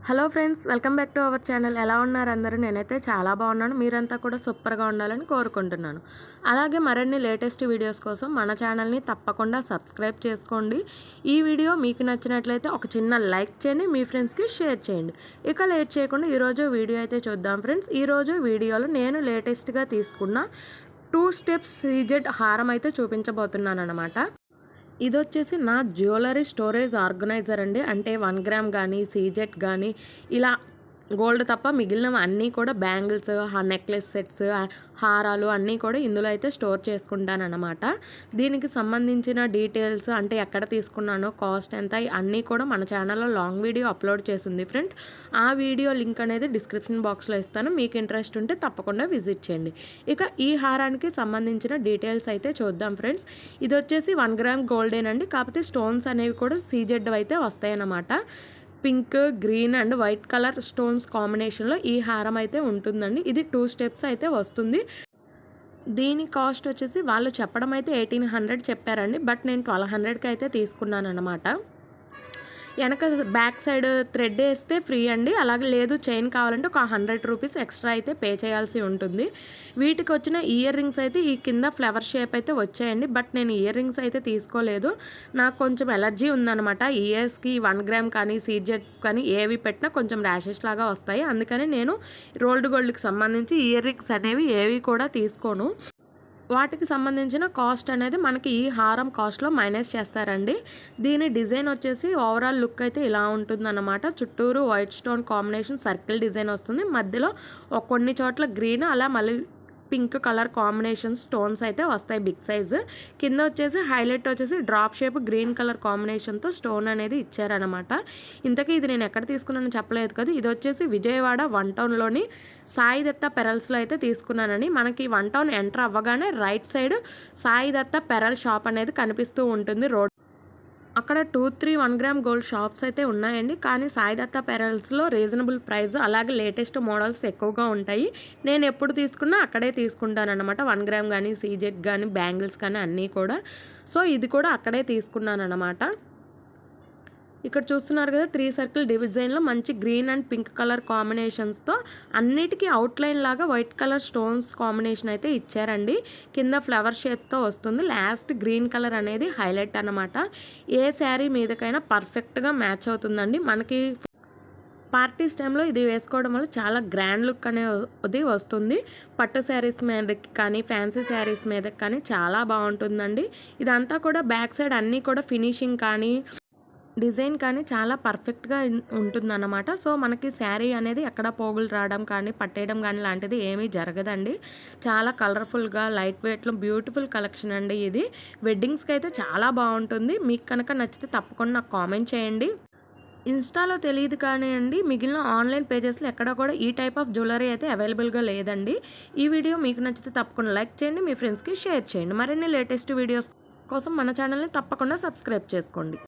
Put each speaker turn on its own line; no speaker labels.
Hello friends, welcome back to our channel. ఎలా ఉన్నారు అందరూ? నేనైతే చాలా బాగున్నాను. మీరంతా కూడా సూపర్గా ఉండాలని కోరుకుంటున్నాను. అలాగే మరిన్ని లేటెస్ట్ వీడియోస్ కోసం మన ఛానల్ని తప్పకుండా సబ్స్క్రైబ్ చేసుకోండి. ఈ వీడియో మీకు నచ్చినట్లయితే ఒక చిన్న లైక్ చేయండి, మీ ఫ్రెండ్స్కి షేర్ చేయండి. ఇక లేట్ చేయకుండా ఈరోజు వీడియో అయితే చూద్దాం ఫ్రెండ్స్. ఈరోజు వీడియోలో నేను లేటెస్ట్గా తీసుకున్న 2 స్టెప్స్ సీజెడ్ హారం అయితే చూపించబోతున్నాను అనమాట. ఇది వచ్చేసి నా జ్యువెలరీ స్టోరేజ్ ఆర్గనైజర్ అండి. అంటే 1 గ్రామ్ కానీ సీజెట్ కానీ ఇలా గోల్డ్ తప్ప మిగిలినవి అన్నీ కూడా బ్యాంగిల్స్, నెక్లెస్ సెట్స్, హారాలు అన్నీ కూడా ఇందులో అయితే స్టోర్ చేసుకుంటానన్నమాట. దీనికి సంబంధించిన డీటెయిల్స్ అంటే ఎక్కడ తీసుకున్నానో, కాస్ట్ ఎంత, అన్నీ కూడా మన ఛానల్లో లాంగ్ వీడియో అప్లోడ్ చేసింది ఫ్రెండ్. ఆ వీడియో లింక్ అనేది డిస్క్రిప్షన్ బాక్స్లో ఇస్తాను. మీకు ఇంట్రెస్ట్ ఉంటే తప్పకుండా విజిట్ చేయండి. ఇక ఈ హారానికి సంబంధించిన డీటెయిల్స్ అయితే చూద్దాం ఫ్రెండ్స్. ఇది వచ్చేసి 1 గ్రామ్ గోల్డేనండి. కాకపోతే స్టోన్స్ అనేవి కూడా సీజెడ్ అయితే వస్తాయన్నమాట. Pink, green and white colour stones కాంబినేషన్లో ఈ హారం అయితే ఉంటుందండి. ఇది 2 స్టెప్స్ అయితే వస్తుంది. దీని కాస్ట్ వచ్చేసి వాళ్ళు చెప్పడం అయితే 1800 చెప్పారండి. బట్ నేను 1200కి అయితే తీసుకున్నాను అనమాట. వెనక బ్యాక్ సైడ్ థ్రెడ్ వేస్తే ఫ్రీ అండి. అలాగే లేదు చైన్ కావాలంటే ఒక 100 రూపీస్ ఎక్స్ట్రా అయితే పే చేయాల్సి ఉంటుంది. వీటికి వచ్చిన ఇయర్ రింగ్స్ అయితే ఈ కింద ఫ్లవర్ షేప్ అయితే వచ్చాయండి. బట్ నేను ఇయర్ రింగ్స్ అయితే తీసుకోలేదు. నాకు కొంచెం ఎలర్జీ ఉందన్నమాట. ఇయర్స్కి 1 గ్రామ్ కానీ సీజెట్స్ కానీ ఏవి పెట్టినా కొంచెం ర్యాషెస్ లాగా వస్తాయి. అందుకని నేను రోల్డ్ గోల్డ్కి సంబంధించి ఇయర్ రింగ్స్ అనేవి ఏవి కూడా తీసుకోను. వాటికి సంబంధించిన కాస్ట్ అనేది మనకి ఈ హారం కాస్ట్లో మైనస్ చేస్తారండి. దీని డిజైన్ వచ్చేసి ఓవరాల్ లుక్ అయితే ఇలా ఉంటుందన్నమాట. చుట్టూరు white stone combination circle design వస్తుంది. మధ్యలో కొన్ని చోట్ల గ్రీన్, అలా మళ్ళీ పింక్ కలర్ కాంబినేషన్ స్టోన్స్ అయితే వస్తాయి బిగ్ సైజు. కింద వచ్చేసి హైలైట్ వచ్చేసి డ్రాప్ షేప్ గ్రీన్ కలర్ కాంబినేషన్తో స్టోన్ అనేది ఇచ్చారనమాట. ఇంతకీ ఇది నేను ఎక్కడ తీసుకున్నానో చెప్పలేదు కదా. ఇది వచ్చేసి విజయవాడ 1 టౌన్లోని సాయి దత్త పెరల్స్లో అయితే తీసుకున్నానని. మనకి 1 టౌన్ ఎంటర్ అవ్వగానే రైట్ సైడ్ సాయి దత్త పెరల్ షాప్ అనేది కనిపిస్తూ ఉంటుంది రోడ్. అక్కడ 2, 3 1 గ్రామ్ గోల్డ్ షాప్స్ అయితే ఉన్నాయండి. కానీ సాయి దత్త పెరల్స్లో రీజనబుల్ ప్రైస్, అలాగే లేటెస్ట్ మోడల్స్ ఎక్కువగా ఉంటాయి. నేను ఎప్పుడు తీసుకున్నా అక్కడే తీసుకుంటాను అనమాట. 1 గ్రామ్ కానీ సీజెట్ కానీ బ్యాంగిల్స్ కానీ అన్నీ కూడా. సో ఇది కూడా అక్కడే తీసుకున్నాను అనమాట. ఇక్కడ చూస్తున్నారు కదా, 3 సర్కిల్ డిజైన్లో మంచి గ్రీన్ అండ్ పింక్ కలర్ కాంబినేషన్స్తో అన్నిటికీ అవుట్లైన్ లాగా వైట్ కలర్ స్టోన్స్ కాంబినేషన్ అయితే ఇచ్చారండి. కింద ఫ్లవర్ షేప్తో వస్తుంది. లాస్ట్ గ్రీన్ కలర్ అనేది హైలైట్ అనమాట. ఏ శారీ మీదకైనా పర్ఫెక్ట్గా మ్యాచ్ అవుతుందండి. మనకి పార్టీస్ టైంలో ఇది వేసుకోవడం వల్ల చాలా గ్రాండ్ లుక్ అనేది వస్తుంది. పట్టు శారీస్ మీదకి కానీ ఫ్యాన్సీ శారీస్ మీదకి కానీ చాలా బాగుంటుందండి. ఇదంతా కూడా బ్యాక్ సైడ్ అన్నీ కూడా ఫినిషింగ్ కానీ డిజైన్ కానీ చాలా పర్ఫెక్ట్గా ఉంటుందన్నమాట. సో మనకి శారీ అనేది ఎక్కడ పోగులు రావడం కానీ పట్టేయడం కానీ లాంటిది ఏమీ జరగదండి. చాలా కలర్ఫుల్గా లైట్ వెయిట్లో బ్యూటిఫుల్ కలెక్షన్ అండి ఇది. వెడ్డింగ్స్కి అయితే చాలా బాగుంటుంది. మీకు కనుక నచ్చితే తప్పకుండా నాకు కామెంట్ చేయండి. ఇన్స్టాలో తెలియదు కానీ అండి, మిగిలిన ఆన్లైన్ పేజెస్లో ఎక్కడ కూడా ఈ టైప్ ఆఫ్ జ్యువెలరీ అయితే అవైలబుల్గా లేదండి. ఈ వీడియో మీకు నచ్చితే తప్పకుండా లైక్ చేయండి, మీ ఫ్రెండ్స్కి షేర్ చేయండి. మరిన్ని లేటెస్ట్ వీడియోస్ కోసం మన ఛానల్ని తప్పకుండా సబ్స్క్రైబ్ చేసుకోండి.